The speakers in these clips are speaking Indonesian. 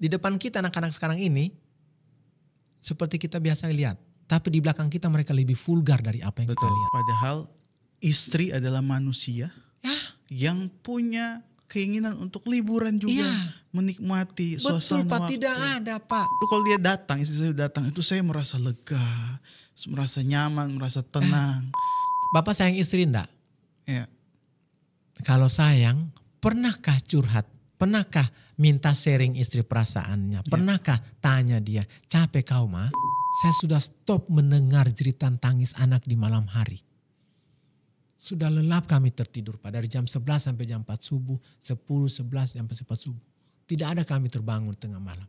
Di depan kita anak-anak sekarang ini seperti kita biasa lihat. Tapi di belakang kita mereka lebih vulgar dari apa yang kita Betul. lihat. Padahal istri adalah manusia Ya, yang punya keinginan untuk liburan juga, Iya. menikmati betul suasana Pak, waktu. tidak ada Pak. Itu kalau dia datang, istri saya datang, itu saya merasa lega, merasa nyaman, merasa tenang. Bapak sayang istri enggak? Ya. Kalau sayang, pernahkah curhat? Pernahkah minta sharing istri perasaannya? Pernahkah tanya dia, capek kau mah? Saya sudah stop mendengar jeritan tangis anak di malam hari. Sudah lelap kami tertidur Pak. Dari jam 11 sampai jam 4 subuh, 10, 11 sampai 4 subuh. Tidak ada kami terbangun tengah malam.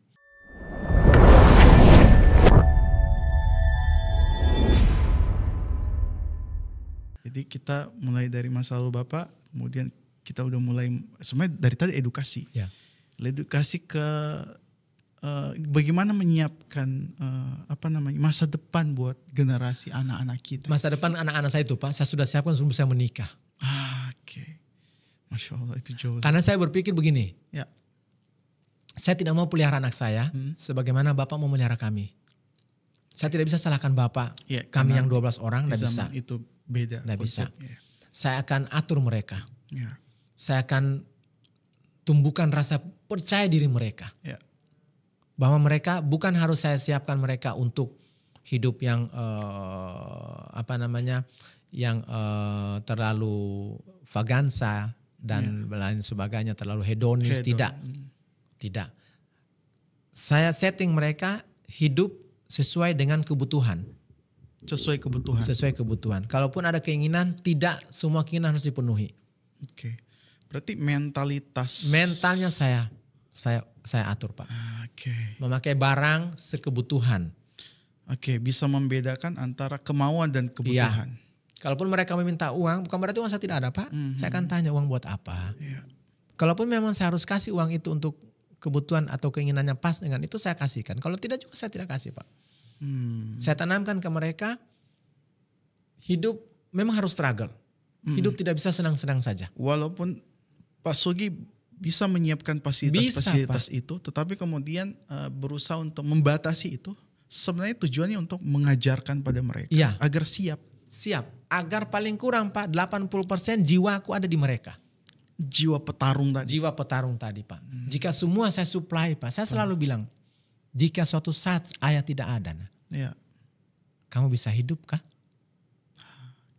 Jadi kita mulai dari masa lalu Bapak, kemudian kita udah mulai, sebenarnya dari tadi edukasi. Ya. Edukasi ke bagaimana menyiapkan masa depan buat generasi anak-anak kita. Masa depan anak-anak saya itu Pak, saya sudah siapkan sebelum saya menikah. Oke. Masya Allah, itu jauh. Karena saya berpikir begini, Ya. saya tidak mau pelihara anak saya sebagaimana Bapak mau melihara kami. Saya tidak bisa salahkan Bapak, Ya, kami karena yang 12 orang di tidak bisa. zaman itu beda. Nggak bisa. konsepnya. Saya akan atur mereka. Ya. Saya akan tumbuhkan rasa percaya diri mereka. Ya. Bahwa mereka bukan harus saya siapkan mereka untuk hidup yang yang terlalu vagansa dan lain sebagainya, terlalu hedonis. Hedon. Tidak. Saya setting mereka hidup sesuai dengan kebutuhan. Sesuai kebutuhan. Sesuai kebutuhan. Kalaupun ada keinginan, tidak semua keinginan harus dipenuhi. Oke. Berarti mentalitas. Mentalnya saya atur Pak. Oke. Memakai barang sekebutuhan. Oke, bisa membedakan antara kemauan dan kebutuhan. Kalaupun mereka meminta uang, bukan berarti uang saya tidak ada Pak. Saya akan tanya uang buat apa. Iya. Kalaupun memang saya harus kasih uang itu untuk kebutuhan atau keinginannya pas dengan itu, saya kasihkan. Kalau tidak juga saya tidak kasih Pak. Saya tanamkan ke mereka, hidup memang harus struggle. Hidup tidak bisa senang-senang saja. Walaupun Pak Sugi bisa menyiapkan fasilitas-fasilitas itu, tetapi kemudian berusaha untuk membatasi itu. Sebenarnya tujuannya untuk mengajarkan pada mereka Iya. agar siap. Siap. Agar paling kurang Pak, 80% jiwaku ada di mereka. Jiwa petarung tadi. Jiwa petarung tadi Pak. Jika semua saya supply Pak, saya selalu bilang, jika suatu saat ayah tidak ada, Ya. kamu bisa hidup kah?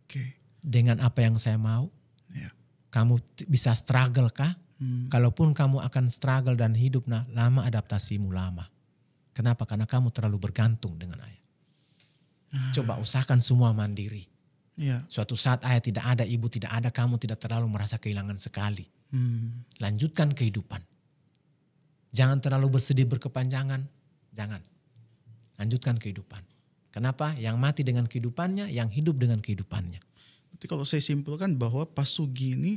Oke. Dengan apa yang saya mau? Ya. Kamu bisa struggle kah? Kalaupun kamu akan struggle dan hidup, lama adaptasimu lama. Kenapa? Karena kamu terlalu bergantung dengan ayah. Coba usahakan semua mandiri. Ya. Suatu saat ayah tidak ada, ibu tidak ada, kamu tidak terlalu merasa kehilangan sekali. Lanjutkan kehidupan. Jangan terlalu bersedih berkepanjangan. Jangan. Lanjutkan kehidupan. Kenapa? Yang mati dengan kehidupannya, yang hidup dengan kehidupannya. Berarti kalau saya simpulkan bahwa Pak Sugi ini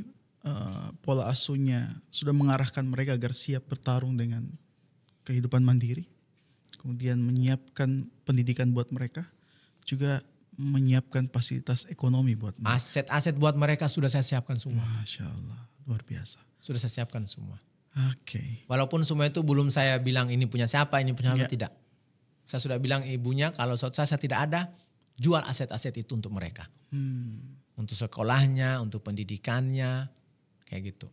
pola asuhnya sudah mengarahkan mereka agar siap bertarung dengan kehidupan mandiri. Kemudian menyiapkan pendidikan buat mereka. Juga menyiapkan fasilitas ekonomi buat mereka. Aset-aset buat mereka sudah saya siapkan semua. Masya Allah, luar biasa. Sudah saya siapkan semua. Oke. Walaupun semua itu belum saya bilang ini punya siapa, ini punya siapa, Ya. tidak. Saya sudah bilang ibunya kalau suatu saat saya tidak ada, jual aset-aset itu untuk mereka. Untuk sekolahnya, untuk pendidikannya, kayak gitu.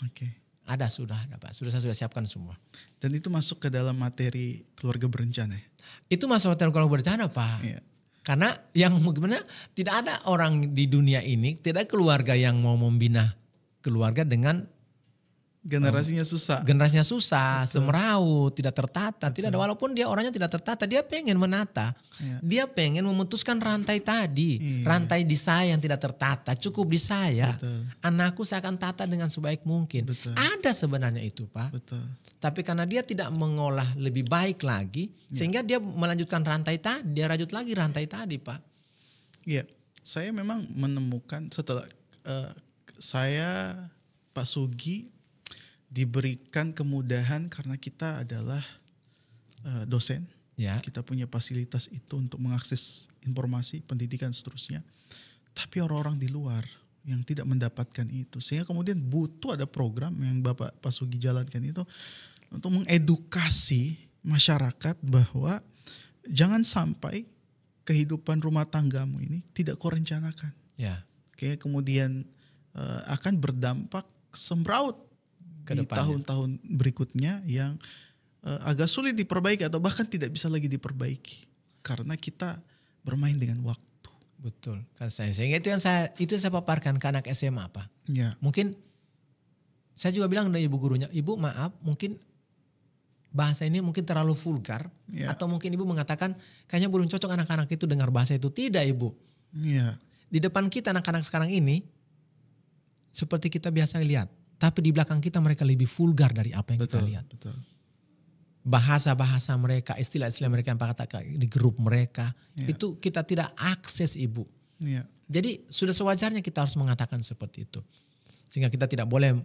Oke. Ada sudah ada Pak, saya sudah siapkan semua. Dan itu masuk ke dalam materi keluarga berencana ya? Itu masuk hotel kalau berencana Pak. Iya. Karena yang gimana, tidak ada orang di dunia ini, tidak ada keluarga yang mau membina keluarga dengan Generasinya susah. generasinya susah, semeraut, tidak tertata, tidak ada. Walaupun dia orangnya tidak tertata, dia pengen menata. Iya. Dia pengen memutuskan rantai tadi, Iya. rantai di saya yang tidak tertata, cukup di saya. Betul. Anakku saya akan tata dengan sebaik mungkin. Betul. Ada sebenarnya itu Pak. Betul. Tapi karena dia tidak mengolah lebih baik lagi, sehingga dia melanjutkan rantai tadi, dia rajut lagi rantai tadi Pak. Iya, saya memang menemukan setelah saya Pak Sugi diberikan kemudahan karena kita adalah dosen. Ya. Kita punya fasilitas itu untuk mengakses informasi, pendidikan seterusnya. Tapi orang-orang di luar yang tidak mendapatkan itu. Sehingga kemudian butuh ada program yang Bapak Pak Sugi jalankan itu untuk mengedukasi masyarakat bahwa jangan sampai kehidupan rumah tanggamu ini tidak kau rencanakan. Ya. Oke, kemudian akan berdampak semraut Ke di depannya. tahun-tahun berikutnya yang agak sulit diperbaiki atau bahkan tidak bisa lagi diperbaiki karena kita bermain dengan waktu. Betul. Kan sehingga itu yang saya paparkan ke anak SMA, Pak. Ya, Mungkin saya juga bilang dengan ibu gurunya, ibu maaf mungkin bahasa ini mungkin terlalu vulgar. Ya. Atau mungkin ibu mengatakan kayaknya belum cocok anak-anak itu dengar bahasa itu. Tidak ibu. ya, Di depan kita anak-anak sekarang ini seperti kita biasa lihat. Tapi di belakang kita mereka lebih vulgar dari apa yang kita lihat. betul. Bahasa-bahasa mereka, istilah-istilah mereka yang katakan di grup mereka. Ya. Itu kita tidak akses ibu. Ya, Jadi sudah sewajarnya kita harus mengatakan seperti itu. Sehingga kita tidak boleh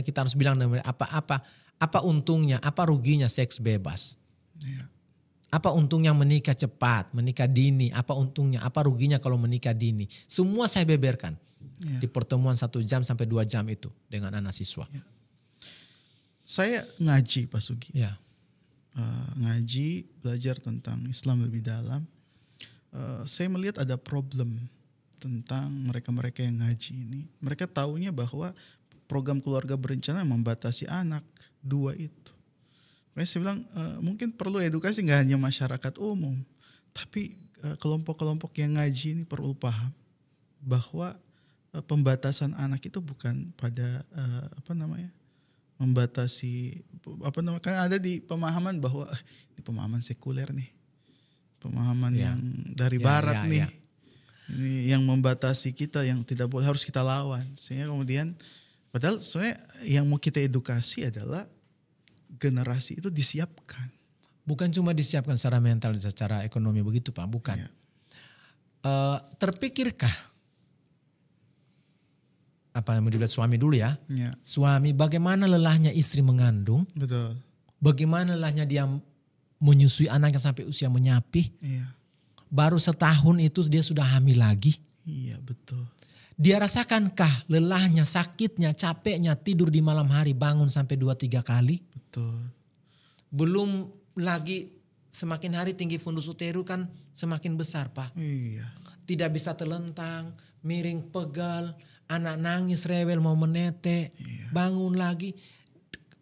kita harus bilang apa untungnya, apa ruginya seks bebas. ya, Apa untungnya menikah cepat, menikah dini, apa untungnya, apa ruginya kalau menikah dini. Semua saya beberkan ya. di pertemuan 1 jam sampai 2 jam itu dengan anak siswa. Ya. Saya ngaji Pak Sugi. Ya, Ngaji, belajar tentang Islam lebih dalam. Saya melihat ada problem tentang mereka-mereka yang ngaji ini. Mereka taunya bahwa program keluarga berencana membatasi anak 2 itu. Makanya saya bilang mungkin perlu edukasi nggak hanya masyarakat umum, tapi kelompok-kelompok yang ngaji ini perlu paham bahwa pembatasan anak itu bukan pada membatasi kan ada di pemahaman bahwa ini pemahaman sekuler nih, pemahaman Ya. yang dari Ya, barat ya, nih, ya. ini yang membatasi kita yang tidak boleh harus kita lawan, sehingga kemudian padahal sebenarnya yang mau kita edukasi adalah generasi itu disiapkan. bukan cuma disiapkan secara mental, secara ekonomi begitu Pak, bukan. Ya. Terpikirkah apa yang dibilang suami dulu ya? Ya, Suami bagaimana lelahnya istri mengandung, betul. bagaimana lelahnya dia menyusui anaknya sampai usia menyapih. Iya, Baru setahun itu dia sudah hamil lagi. iya betul. Dia rasakankah lelahnya, sakitnya, capeknya, tidur di malam hari bangun sampai 2-3 kali? Betul. Belum lagi semakin hari tinggi fundus uteru kan semakin besar Pak. Iya, Tidak bisa telentang, miring pegal, anak nangis rewel mau menete, bangun lagi.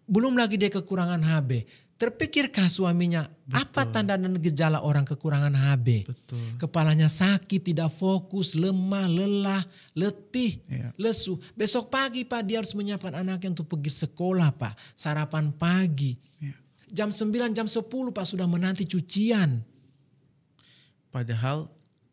Belum lagi dia kekurangan HB. Terpikirkah suaminya apa tanda dan gejala orang kekurangan HB? betul. Kepalanya sakit, tidak fokus, lemah, lelah, letih, Iya. lesu. Besok pagi Pak dia harus menyiapkan anaknya untuk pergi sekolah Pak. Sarapan pagi. Iya. Jam 9, jam 10 Pak sudah menanti cucian. Padahal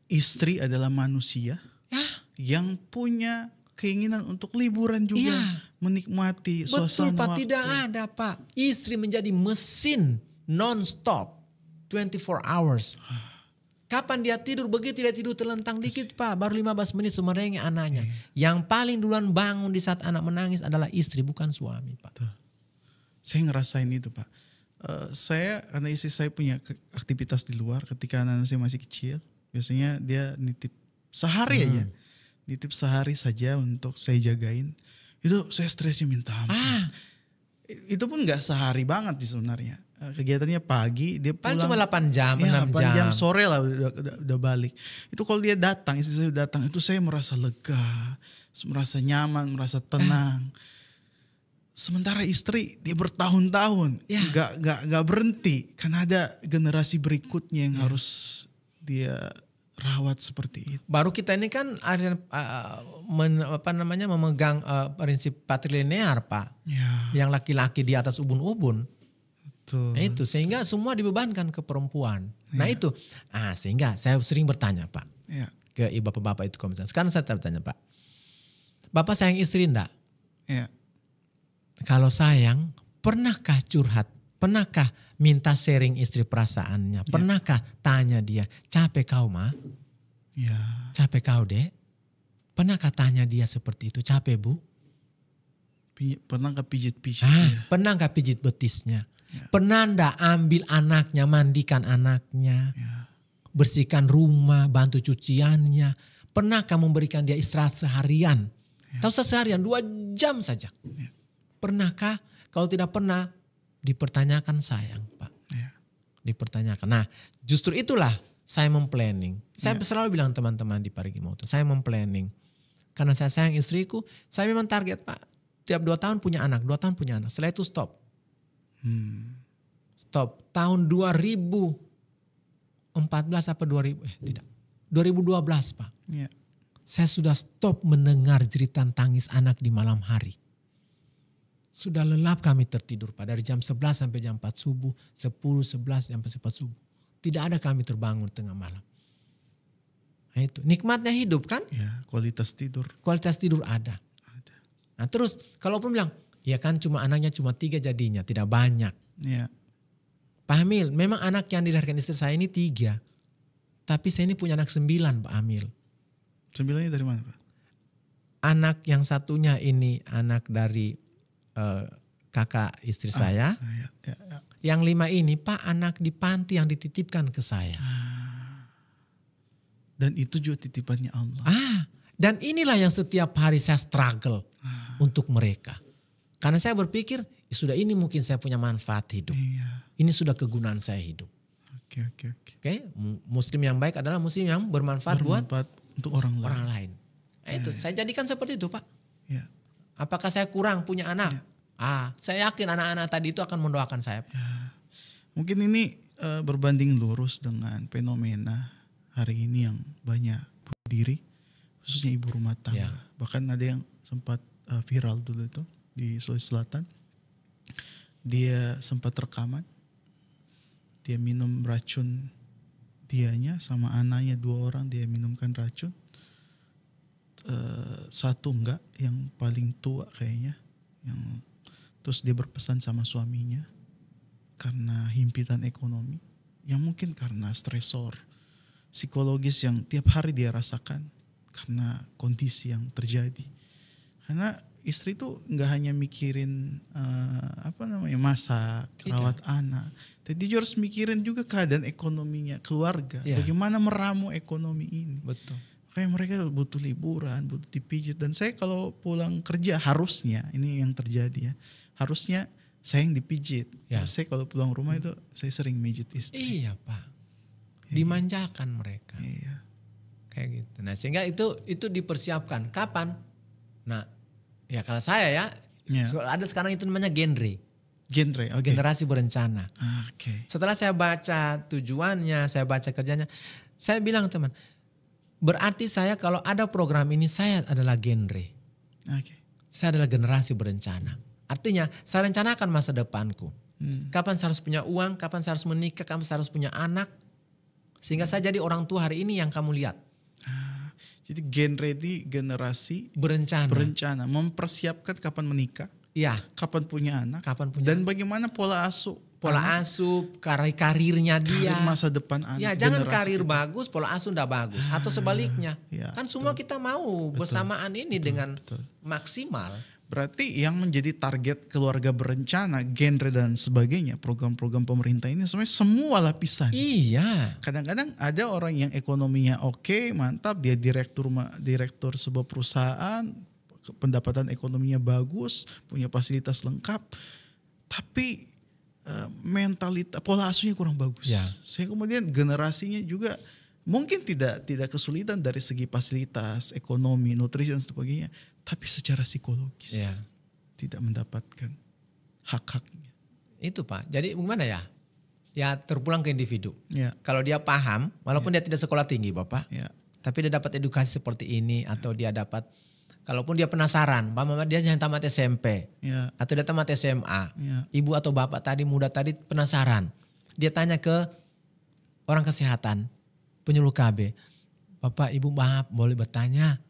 istri adalah manusia Ya, yang punya keinginan untuk liburan juga, Iya. menikmati betul suasana Pak, waktu. tidak ada Pak. Istri menjadi mesin non-stop 24 hours. Kapan dia tidur, begitu dia tidur telentang dikit Pak, baru 15 menit semerengek anaknya. Yang paling duluan bangun di saat anak menangis adalah istri, bukan suami Pak. Saya ngerasain itu Pak. Karena istri saya punya aktivitas di luar ketika anak saya masih kecil. Biasanya dia nitip sehari aja. Nitip sehari saja untuk saya jagain. Itu saya stresnya minta ampun. Itu pun gak sehari banget sih sebenarnya. Kegiatannya pagi, dia Paling pulang. cuma 8 jam, 6 8 jam jam. sore lah udah balik. Itu kalau dia datang, istri saya datang, itu saya merasa lega, merasa nyaman, merasa tenang. Sementara istri dia bertahun-tahun Ya. nggak berhenti karena ada generasi berikutnya yang harus dia rawat seperti itu. Baru kita ini kan ada memegang prinsip patrilinear Pak. Ya, Yang laki-laki di atas ubun-ubun. betul. Nah itu sehingga semua dibebankan ke perempuan. Nah itu, sehingga saya sering bertanya Pak Ya, ke ibu bapak itu komisaris. Sekarang saya bertanya Pak, Bapak sayang istri enggak? ya, Kalau sayang, pernahkah curhat? Pernahkah minta sharing istri perasaannya? Pernahkah tanya dia, capek kau Ma? ya, Capek kau Dek? Pernahkah tanya dia seperti itu? Capek Bu? pernah nggak pijit-pijit? Ya. Pernah nggak pijit betisnya? Ya. Pernah nggak ambil anaknya, mandikan anaknya? Ya. Bersihkan rumah, bantu cuciannya? Pernahkah memberikan dia istirahat seharian? Tahu seharian 2 jam saja. Pernahkah? Kalau tidak pernah, dipertanyakan sayang, Pak. Ya. Dipertanyakan. Nah, justru itulah saya memplanning. Saya selalu bilang teman-teman di Parigi Motto, saya memplanning. Karena saya sayang istriku, saya memang target, Pak. Tiap 2 tahun punya anak, 2 tahun punya anak. Setelah itu stop. Stop. Tahun 2014 apa 2012, Pak. Ya. Saya sudah stop mendengar jeritan tangis anak di malam hari. Sudah lelap kami tertidur, Pak. Dari jam 11 sampai jam 4 subuh, 10, 11 sampai 4 subuh. Tidak ada kami terbangun tengah malam. Nah itu, nikmatnya hidup kan? Ya, kualitas tidur. Kualitas tidur ada. Nah terus, kalaupun bilang, ya kan anaknya cuma 3 jadinya, tidak banyak. Ya. Pak Hamil, memang anak yang dilahirkan istri saya ini 3. Tapi saya ini punya anak 9, Pak Hamil. 9-nya dari mana, Pak? Anak yang satunya ini anak dari kakak istri saya. Ya. Yang 5 ini, Pak, anak di panti yang dititipkan ke saya. Dan itu juga titipannya Allah. Dan inilah yang setiap hari saya struggle untuk mereka. Karena saya berpikir, sudah ini mungkin saya punya manfaat hidup. Iya. Ini sudah kegunaan saya hidup. Oke. Oke, Muslim yang baik adalah Muslim yang bermanfaat buat untuk orang lain. Nah, itu saya jadikan seperti itu, Pak. Ya. Apakah saya kurang punya anak? Saya yakin anak-anak tadi itu akan mendoakan saya. Ya. Mungkin ini berbanding lurus dengan fenomena hari ini yang banyak bunuh diri, khususnya ibu rumah tangga. Ya. Bahkan ada yang sempat viral dulu itu di Sulawesi Selatan. Dia sempat rekaman, dia minum racun dianya sama anaknya 2 orang, dia minumkan racun. Satu enggak, yang paling tua kayaknya, yang terus dia berpesan sama suaminya karena himpitan ekonomi, yang mungkin karena stresor psikologis yang tiap hari dia rasakan karena kondisi yang terjadi. Karena istri tuh nggak hanya mikirin masak, rawat anak, tapi dia harus mikirin juga keadaan ekonominya keluarga, bagaimana meramu ekonomi ini. Betul. Kayak mereka butuh liburan, butuh dipijit. Dan saya kalau pulang kerja harusnya, ini yang terjadi ya, harusnya saya yang dipijit. Saya kalau pulang rumah itu saya sering mijit istri. Iya, Pak. Dimanjakan mereka. Iya. Kayak gitu. Nah sehingga itu dipersiapkan. Kapan? Nah ya kalau saya ada sekarang itu namanya genre. Generasi berencana. Setelah saya baca tujuannya, saya baca kerjanya, saya bilang teman, berarti saya kalau ada program ini saya adalah genre. Saya adalah generasi berencana. Artinya saya rencanakan masa depanku. Kapan saya harus punya uang, kapan saya harus menikah, kapan saya harus punya anak. Sehingga saya jadi orang tua hari ini yang kamu lihat. Jadi genre ini generasi berencana. Mempersiapkan kapan menikah. Iya. Kapan punya anak. Dan bagaimana pola asuh. Karirnya dia. Karir masa depan anak. Ya jangan karir bagus, pola asuh enggak bagus. Atau sebaliknya. Kan semua kita mau bersamaan ini dengan maksimal. Berarti yang menjadi target keluarga berencana, genre dan sebagainya, program-program pemerintah ini sebenarnya semua lapisan. Iya. Kadang-kadang ada orang yang ekonominya oke, mantap, dia direktur sebuah perusahaan, pendapatan ekonominya bagus, punya fasilitas lengkap, tapi mentalitas, pola asuhnya kurang bagus. Sehingga kemudian generasinya juga mungkin tidak kesulitan dari segi fasilitas, ekonomi, nutrisi dan sebagainya, tapi secara psikologis tidak mendapatkan hak-haknya. Itu Pak. Jadi gimana ya? Ya terpulang ke individu. Kalau dia paham, walaupun dia tidak sekolah tinggi Bapak, tapi dia dapat edukasi seperti ini atau dia dapat, kalaupun dia penasaran, mama dia jangan tamat SMP atau dia tamat SMA, ibu atau bapak tadi muda tadi penasaran, dia tanya ke orang kesehatan, penyuluh KB, Bapak Ibu maaf boleh bertanya,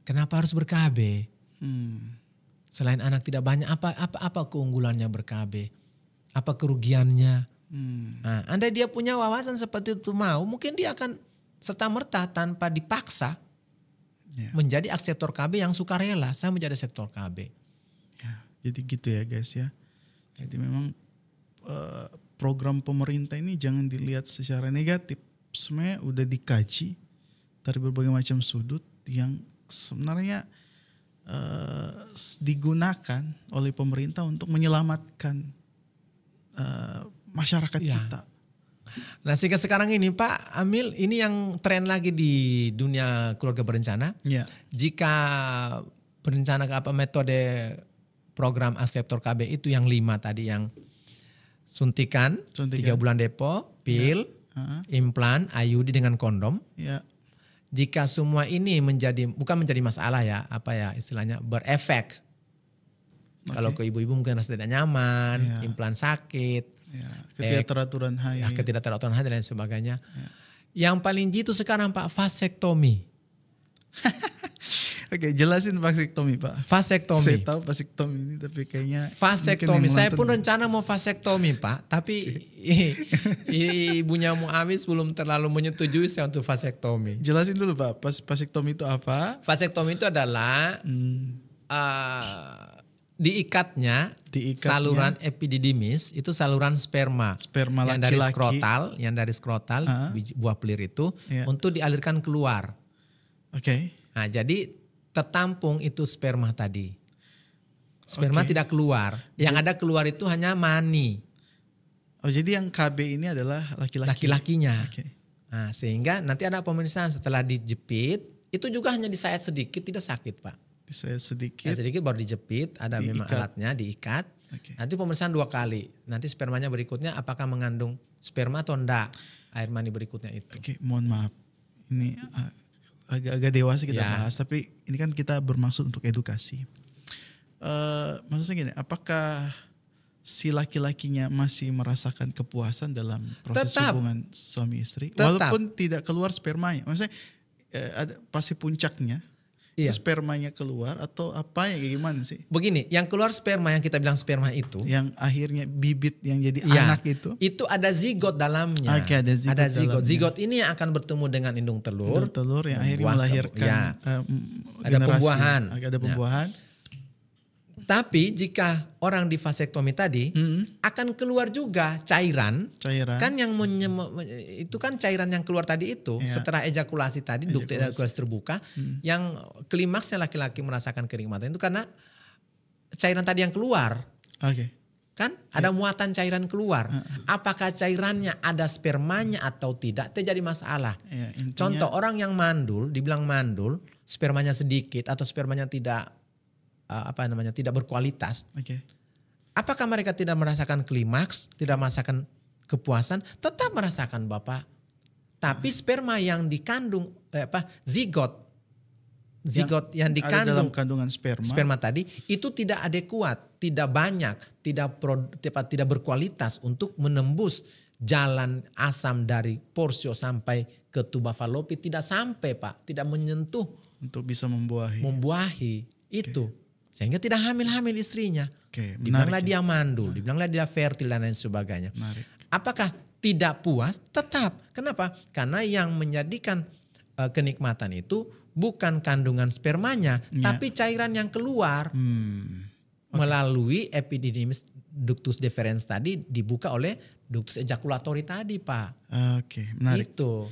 kenapa harus ber-KB? Selain anak tidak banyak, apa keunggulannya ber-KB? Apa kerugiannya? Nah, andai dia punya wawasan seperti itu mungkin dia akan serta-merta tanpa dipaksa menjadi sektor KB yang sukarela. Saya menjadi sektor KB. Jadi gitu ya guys ya. Jadi memang program pemerintah ini jangan dilihat secara negatif. Sebenarnya udah dikaji dari berbagai macam sudut yang sebenarnya digunakan oleh pemerintah untuk menyelamatkan masyarakat Ya. kita. Nah sehingga sekarang ini Pak Amil, ini yang tren lagi di dunia keluarga berencana. Ya. Jika berencana metode program Akseptor KB itu yang 5 tadi, yang suntikan. 3 bulan depo, pil, implan, IUD dengan kondom. Ya. Jika semua ini bukan menjadi masalah ya, apa ya istilahnya, berefek. Kalau ke ibu-ibu mungkin rasa tidak nyaman, implan sakit. Ya, ketidakteraturan haid. Ketidakteraturan haid dan lain sebagainya. Yang paling jitu sekarang Pak, vasektomi. Oke, jelasin vasektomi Pak. Vasektomi. Saya tahu vasektomi ini tapi kayaknya vasektomi. Saya pun rencana mau vasektomi Pak, tapi ibunya Muawis belum terlalu menyetujui saya untuk vasektomi. Jelasin dulu Pak, vasektomi itu apa? Vasektomi itu adalah diikatnya saluran epididymis, itu saluran sperma yang laki-laki. dari skrotal, buah pelir itu untuk dialirkan keluar. Oke. Nah, jadi tertampung itu sperma tadi. Sperma tidak keluar. Yang ada keluar itu hanya mani. Oh, jadi yang KB ini adalah laki-laki. Laki-lakinya. Okay. Nah, sehingga nanti ada pemeriksaan setelah dijepit, itu juga hanya disayat sedikit, tidak sakit Pak. Disayat sedikit. Sedikit baru dijepit, ada memang alatnya, diikat. Okay. Nanti pemeriksaan 2 kali. Nanti spermanya berikutnya apakah mengandung sperma atau enggak. Air mani berikutnya itu. Oke, mohon maaf. Ini agak dewasa kita bahas, tapi ini kan kita bermaksud untuk edukasi. Maksudnya gini, apakah si laki-lakinya masih merasakan kepuasan dalam proses hubungan suami istri? Walaupun tidak keluar spermanya. Maksudnya ada pasti puncaknya. Itu spermanya keluar atau apa ya, gimana sih? Begini, yang keluar sperma yang kita bilang sperma itu, yang akhirnya bibit yang jadi anak itu ada zigot dalamnya. Oke, ada zigot. Zigot ini yang akan bertemu dengan indung telur. Indung telur yang akhirnya melahirkan ada pembuahan. Ada pembuahan. Tapi jika orang di vasektomi tadi akan keluar juga cairan. Kan yang itu kan cairan yang keluar tadi itu setelah ejakulasi tadi, ductus ejakulasi terbuka, yang klimaksnya laki-laki merasakan kenikmatan itu karena cairan tadi yang keluar. Oke. Kan ada muatan cairan keluar. Apakah cairannya ada spermanya atau tidak, terjadi masalah. Contoh orang yang mandul, dibilang mandul, spermanya sedikit atau spermanya tidak tidak berkualitas. Apakah mereka tidak merasakan klimaks, tidak merasakan kepuasan? Tetap merasakan Bapak. Tapi sperma yang dikandung zigot yang dikandung dalam kandungan sperma tadi itu tidak adekuat, tidak banyak, tidak berkualitas untuk menembus jalan asam dari porsio sampai ke tuba fallopi, tidak sampai Pak, tidak menyentuh untuk bisa membuahi. Itu. Sehingga tidak hamil-hamil istrinya. menarik, Dibilanglah dia mandul, dibilanglah dia fertil dan lain sebagainya. Menarik. Apakah tidak puas? Tetap. Kenapa? Karena yang menjadikan kenikmatan itu bukan kandungan spermanya, tapi cairan yang keluar melalui epididymis ductus deferens tadi dibuka oleh ductus ejakulatori tadi Pak. Oke, menarik. Itu.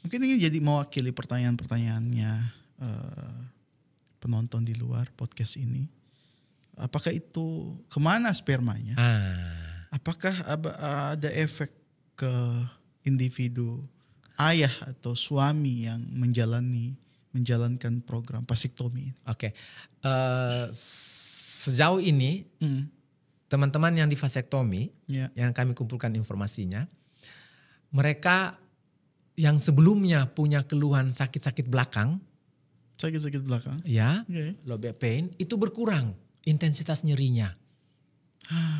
Mungkin ini jadi mewakili pertanyaannya penonton di luar podcast ini. Apakah itu kemana spermanya? Apakah ada efek ke individu ayah atau suami yang menjalankan program vasektomi? Oke. Sejauh ini teman-teman yang di vasektomi yang kami kumpulkan informasinya, mereka yang sebelumnya punya keluhan sakit-sakit belakang, low back pain, itu berkurang intensitas nyerinya.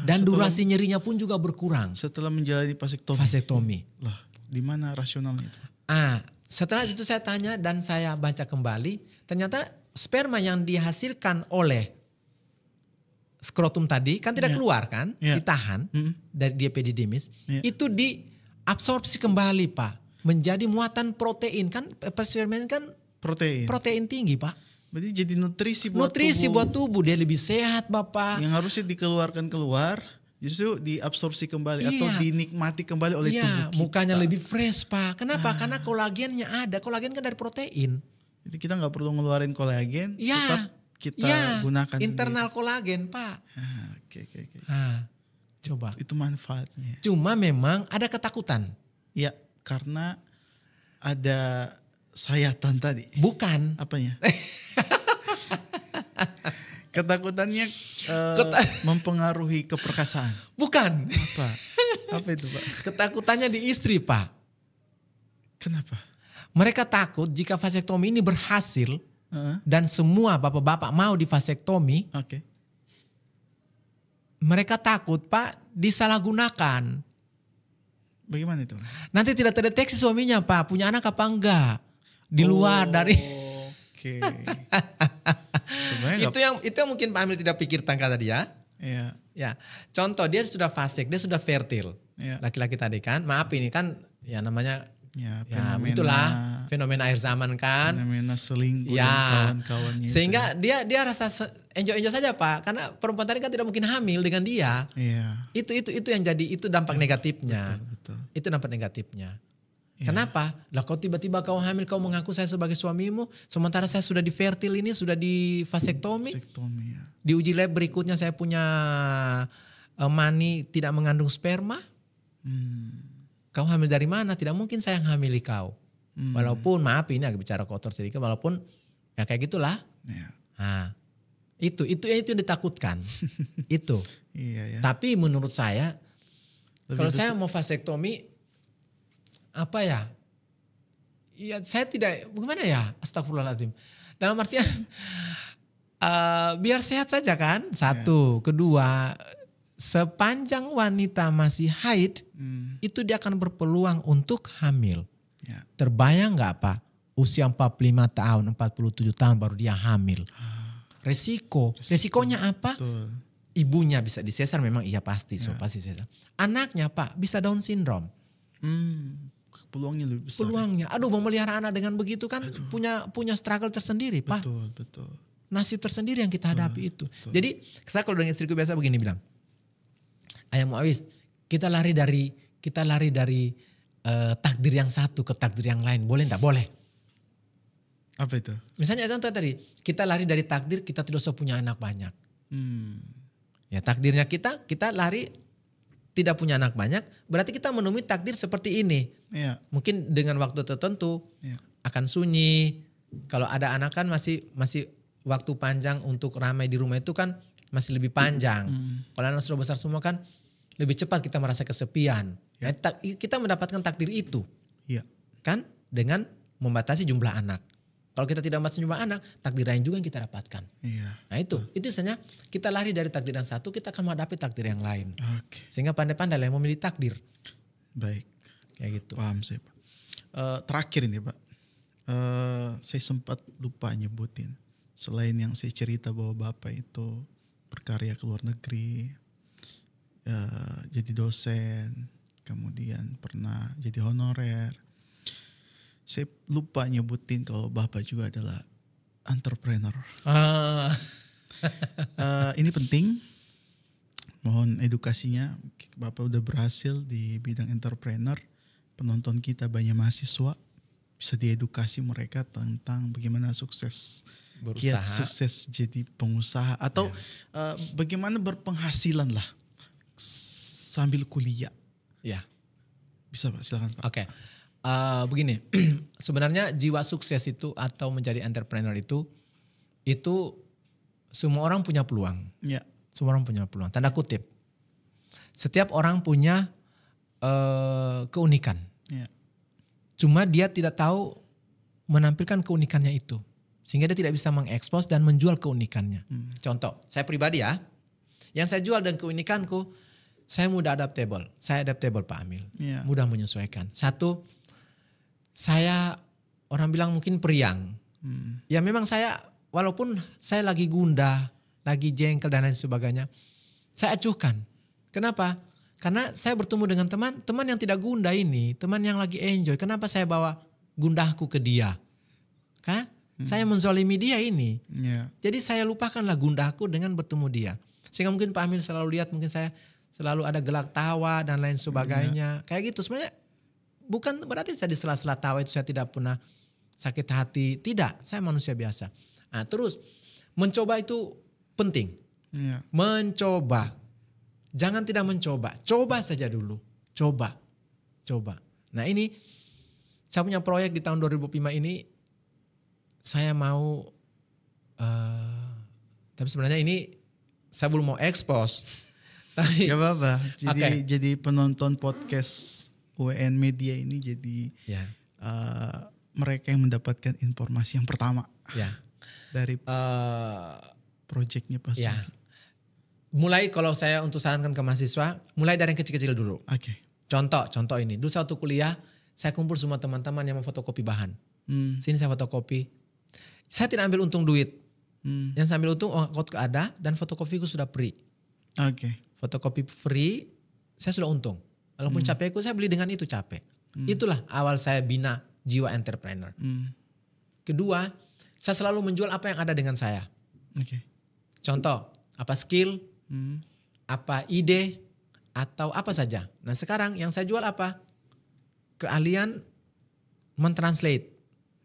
Dan durasi nyerinya pun juga berkurang. Setelah menjalani vasektomi. Lah, di mana rasionalnya itu? Setelah itu saya tanya dan saya baca kembali, ternyata sperma yang dihasilkan oleh skrotum tadi kan tidak keluar kan, ditahan dari epididymis, itu diabsorpsi kembali Pak, menjadi muatan protein kan, sperma kan protein tinggi Pak. Berarti jadi nutrisi buat tubuh. Dia lebih sehat Bapak. Yang harusnya dikeluarkan keluar justru diabsorpsi kembali atau dinikmati kembali oleh tubuh kita. Mukanya lebih fresh Pak. Kenapa? Karena kolagennya ada. Kolagen kan dari protein. Jadi kita gak perlu ngeluarin kolagen, tetap kita gunakan internal sendiri. kolagen Pak. Oke. Coba. Itu manfaatnya. Cuma memang ada ketakutan. Ya, karena ada sayatan tadi. Bukan. Apanya? Ketakutannya mempengaruhi keperkasaan. Bukan. Apa itu, Pak? Ketakutannya di istri, Pak. Kenapa? Mereka takut jika vasektomi ini berhasil dan semua bapak-bapak mau di vasektomi. Oke. Mereka takut, Pak, disalahgunakan. Bagaimana itu? Nanti tidak terdeteksi suaminya, Pak, punya anak apa enggak. Di luar dari Oke. Sebenarnya itu yang mungkin Pak Amil tidak pikirkan tadi ya. Iya. Ya, contoh dia sudah fasek, dia sudah fertil. Iya. Laki-laki tadi kan, maaf ini kan ya namanya Ya, itulah fenomena akhir zaman kan. Fenomena selingkuh Ya. dan kawan-kawannya. Sehingga dia rasa enjoy saja, Pak, karena perempuan tadi kan tidak mungkin hamil dengan dia. Iya. Itu yang jadi itu dampak negatifnya. Betul. Itu dampak negatifnya. Ya. Kenapa? Lah kau tiba-tiba kau hamil, kau mengaku saya sebagai suamimu, sementara saya sudah di fertil ini, sudah di vasektomi. Vasektomi ya. Di uji lab berikutnya saya punya mani tidak mengandung sperma. Kau hamil dari mana? Tidak mungkin saya yang hamili kau. Walaupun maaf ini agak bicara kotor sedikit, walaupun ya kayak gitulah. Ya. Nah, itu yang ditakutkan. Itu. Iya ya. Tapi menurut saya kalau besar. saya mau vasektomi apa ya? Ya saya tidak, bagaimana ya? Astagfirullahaladzim. Dalam artian biar sehat saja kan? Satu. Kedua, sepanjang wanita masih haid, itu dia akan berpeluang untuk hamil. Ya. Terbayang gak Pak? Usia 45 tahun, 47 tahun baru dia hamil. Resikonya apa? Betul. Ibunya bisa disesar, memang iya pasti, pasti sesar. Anaknya Pak bisa Down syndrome. Peluangnya lebih besar. Peluangnya, aduh memelihara anak dengan begitu kan punya struggle tersendiri Pak. Betul. Nasib tersendiri yang kita hadapi itu. Jadi saya kalau dengan istriku biasa begini bilang, Ayah Muawis, kita lari dari takdir yang satu ke takdir yang lain, boleh enggak? Boleh. Apa itu? Misalnya contoh tadi, kita lari dari takdir kita tidak usah punya anak banyak. Ya takdirnya kita lari tidak punya anak banyak, berarti kita menemui takdir seperti ini. Iya. Mungkin dengan waktu tertentu akan sunyi. Kalau ada anak kan masih waktu panjang untuk ramai di rumah itu kan masih lebih panjang. Kalau anak sudah besar semua kan lebih cepat kita merasa kesepian. Ya. Kita mendapatkan takdir itu. Iya. Kan dengan membatasi jumlah anak. Kalau kita tidak membatasi jumlah anak, takdir lain juga yang kita dapatkan. Iya. Nah itu misalnya kita lari dari takdir yang satu, kita akan menghadapi takdir yang lain. Oke. Sehingga pandai-pandai yang memilih takdir. Baik. Kayak gitu. Paham saya Pak. Terakhir ini Pak. Saya sempat lupa nyebutin. Selain yang saya cerita bahwa Bapak itu berkarya ke luar negeri. Jadi dosen. Kemudian pernah jadi honorer. Saya lupa nyebutin kalau Bapak juga adalah entrepreneur. Ini penting. Mohon edukasinya. Bapak udah berhasil di bidang entrepreneur. Penonton kita banyak mahasiswa. Bisa diedukasi mereka tentang bagaimana sukses. Berusaha. Sukses jadi pengusaha. Atau bagaimana berpenghasilan lah. Sambil kuliah. Ya. Bisa Pak, silakan Pak. Oke. Begini, sebenarnya jiwa sukses itu atau menjadi entrepreneur itu semua orang punya peluang. Ya. Semua orang punya peluang. Tanda kutip. Setiap orang punya keunikan. Ya. Cuma dia tidak tahu menampilkan keunikannya itu. Sehingga dia tidak bisa mengekspos dan menjual keunikannya. Contoh, saya pribadi ya. Yang saya jual dan keunikanku, saya mudah adaptable. Saya adaptable Pak Amil. Ya. Mudah menyesuaikan. Satu, saya orang bilang mungkin periang. Ya memang saya walaupun saya lagi gundah, lagi jengkel dan lain sebagainya. Saya acuhkan. Kenapa? Karena saya bertemu dengan teman yang tidak gundah ini. Teman yang lagi enjoy. Kenapa saya bawa gundahku ke dia? Kan? Saya menzolimi dia ini. Ya. Jadi saya lupakanlah gundahku dengan bertemu dia. Sehingga mungkin Pak Amil selalu lihat mungkin saya selalu ada gelak tawa dan lain sebagainya. Kayak gitu. Sebenarnya bukan berarti saya di sela-sela tawa itu saya tidak pernah sakit hati. Tidak, saya manusia biasa. Nah terus mencoba itu penting. Ya. Mencoba. Jangan tidak mencoba. Coba saja dulu. Coba. Nah ini saya punya proyek di tahun 2005 ini. Saya mau, tapi sebenarnya ini saya belum mau expose. Tapi Gak apa-apa. Okay. Jadi penonton podcast WN Media ini jadi ya, mereka yang mendapatkan informasi yang pertama ya. dari proyeknya Pak Sugi. Ya. Mulai kalau saya untuk sarankan ke mahasiswa, mulai dari yang kecil-kecil dulu. Oke. Contoh ini. Dulu saya waktu kuliah, saya kumpul semua teman-teman yang mau fotokopi bahan. Sini saya fotokopi. Saya tidak ambil untung duit. Yang saya ambil untung output ada dan fotokopiku sudah free. Oke. Fotokopi free, saya sudah untung. Walaupun capekku, saya beli dengan itu capek. Itulah awal saya bina jiwa entrepreneur. Kedua, saya selalu menjual apa yang ada dengan saya. Oke. Contoh, apa skill, apa ide, atau apa saja. Nah sekarang yang saya jual apa? Keahlian mentranslate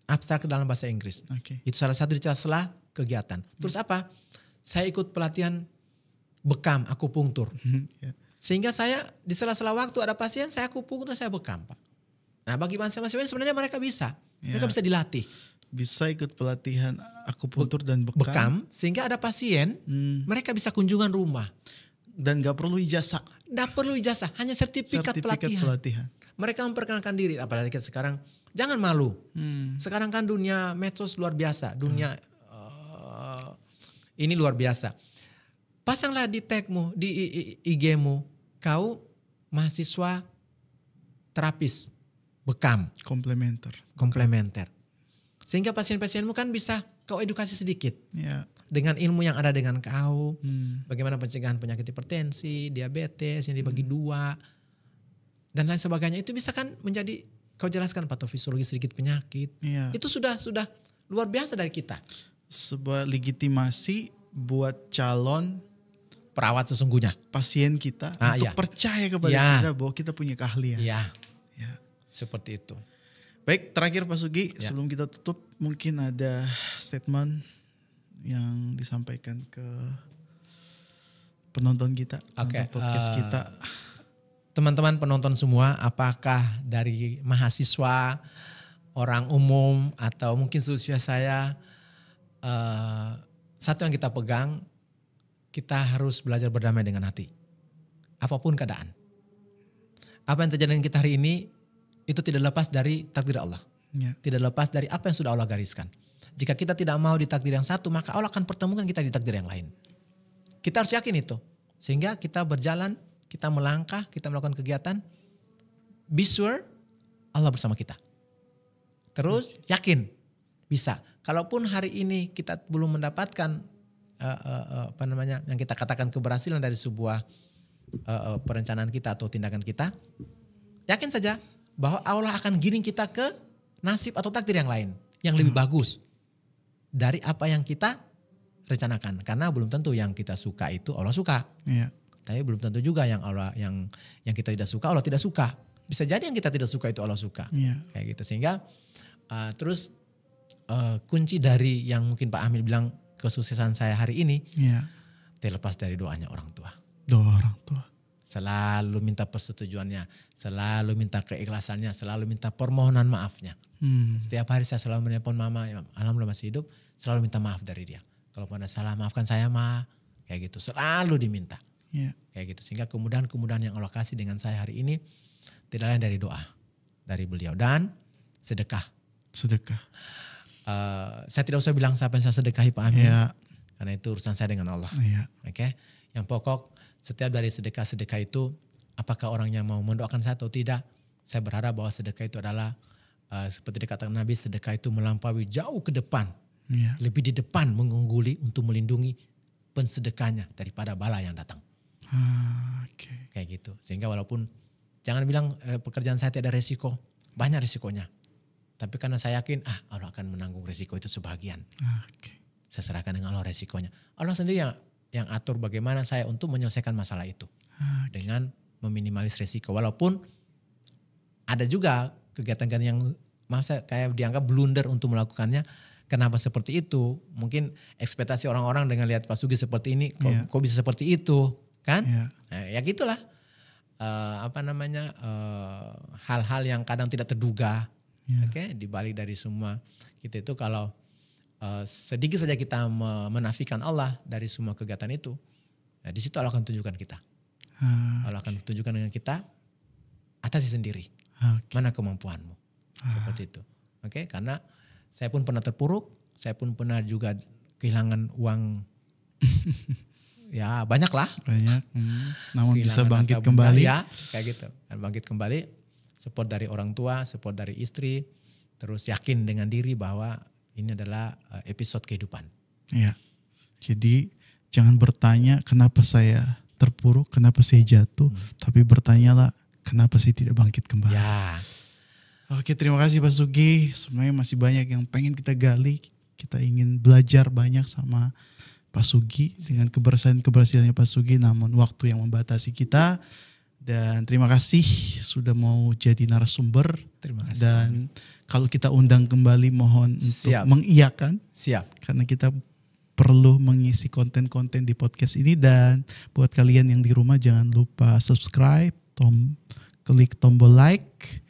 abstrak ke dalam bahasa Inggris. Oke. Itu salah satu di sela kegiatan. Terus apa? Saya ikut pelatihan bekam, akupunktur. Ya. Sehingga saya di sela-sela waktu ada pasien, saya akupunktur, saya bekam, Pak. Nah bagi mahasiswa sebenarnya mereka bisa. Mereka bisa dilatih. Bisa ikut pelatihan akupunktur dan Bekam, sehingga ada pasien, mereka bisa kunjungan rumah. Dan gak perlu ijazah. Nggak perlu ijazah, hanya sertifikat pelatihan. Mereka memperkenalkan diri, apalagi sekarang. Jangan malu. Sekarang kan dunia medsos luar biasa, dunia ini luar biasa. Pasanglah di tagmu, di IG-mu, kau mahasiswa terapis, bekam, komplementer. Sehingga pasien-pasienmu kan bisa kau edukasi sedikit. Ya. Dengan ilmu yang ada dengan kau. Bagaimana pencegahan penyakit hipertensi, diabetes yang dibagi 2. Dan lain sebagainya. Itu bisa kan menjadi, kau jelaskan patofisiologi sedikit penyakit. Ya. Itu sudah luar biasa dari kita. Sebuah legitimasi buat calon Perawat sesungguhnya. pasien kita untuk percaya kepada kita bahwa kita punya keahlian. Iya. Ya. Seperti itu. Baik, terakhir Pak Sugi, sebelum kita tutup mungkin ada statement yang disampaikan ke penonton kita, penonton podcast kita. Teman-teman penonton semua, apakah dari mahasiswa, orang umum, atau mungkin seusia saya, satu yang kita pegang, kita harus belajar berdamai dengan hati. Apapun keadaan. Apa yang terjadi dengan kita hari ini, itu tidak lepas dari takdir Allah. Ya. Tidak lepas dari apa yang sudah Allah gariskan. Jika kita tidak mau di takdir yang satu, maka Allah akan pertemukan kita di takdir yang lain. Kita harus yakin itu. Sehingga kita berjalan, kita melangkah, kita melakukan kegiatan. Be sure Allah bersama kita. Terus yakin bisa. Kalaupun hari ini kita belum mendapatkan yang kita katakan keberhasilan dari sebuah perencanaan kita atau tindakan kita, yakin saja bahwa Allah akan giring kita ke nasib atau takdir yang lain yang lebih bagus dari apa yang kita rencanakan. Karena belum tentu yang kita suka itu Allah suka. Ya. Tapi belum tentu juga yang kita tidak suka Allah tidak suka. Bisa jadi yang kita tidak suka itu Allah suka. Ya. Kayak gitu. Sehingga terus kunci dari yang mungkin Pak Amil bilang kesuksesan saya hari ini, terlepas dari doanya orang tua. Doa orang tua. Selalu minta persetujuannya, selalu minta keikhlasannya, selalu minta permohonan maafnya. Setiap hari saya selalu menelpon mama, alhamdulillah masih hidup, selalu minta maaf dari dia. Kalau ada salah maafkan saya Ma, kayak gitu. Selalu diminta, kayak gitu. Sehingga kemudahan-kemudahan yang Allah kasih dengan saya hari ini tidak lain dari doa dari beliau dan sedekah. Saya tidak usah bilang siapa yang saya sedekahi Pak Amin, karena itu urusan saya dengan Allah. Oke. Yang pokok setiap dari sedekah-sedekah itu, apakah orangnya mau mendoakan saya atau tidak, saya berharap bahwa sedekah itu adalah seperti dikatakan Nabi, sedekah itu melampaui jauh ke depan, lebih di depan mengungguli untuk melindungi pensedekahnya daripada bala yang datang. Kayak gitu. Sehingga walaupun jangan bilang pekerjaan saya tidak ada resiko, banyak resikonya. Tapi karena saya yakin Allah akan menanggung resiko itu sebagian. Saya serahkan dengan Allah resikonya. Allah sendiri yang atur bagaimana saya untuk menyelesaikan masalah itu. Dengan meminimalis resiko. Walaupun ada juga kegiatan yang kayak dianggap blunder untuk melakukannya. Kenapa seperti itu? Mungkin ekspektasi orang-orang dengan lihat Pak Sugi seperti ini, kok bisa seperti itu? kan? Ya. Nah, ya gitulah. Hal-hal yang kadang tidak terduga, oke, dibalik dari semua kita itu kalau sedikit saja kita menafikan Allah dari semua kegiatan itu, nah, di situ Allah akan tunjukkan kita. Allah akan tunjukkan dengan kita, atasi sendiri, mana kemampuanmu, seperti itu, oke? Karena saya pun pernah terpuruk, saya pun pernah juga kehilangan uang. Ya banyak lah. Namun bisa bangkit kembali. Ya kayak gitu. Dan bangkit kembali. Support dari orang tua, support dari istri. Terus yakin dengan diri bahwa ini adalah episode kehidupan. Ya. Jadi jangan bertanya kenapa saya terpuruk, kenapa saya jatuh. Tapi bertanyalah kenapa saya tidak bangkit kembali. Ya. Oke, terima kasih Pak Sugi. Sebenarnya masih banyak yang pengen kita gali. Kita ingin belajar banyak sama Pak Sugi dengan keberhasilannya Pak Sugi, namun waktu yang membatasi kita. Dan terima kasih sudah mau jadi narasumber. Terima kasih. Dan kalau kita undang kembali mohon untuk mengiyakan. Siap. Karena kita perlu mengisi konten-konten di podcast ini. Dan buat kalian yang di rumah jangan lupa subscribe, klik tombol like,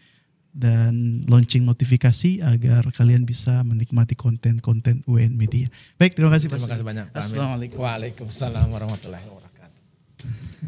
dan launching notifikasi agar kalian bisa menikmati konten-konten UN Media. Baik, terima kasih Pak. Terima kasih banyak. Assalamualaikum. Waalaikumsalam warahmatullahi wabarakatuh.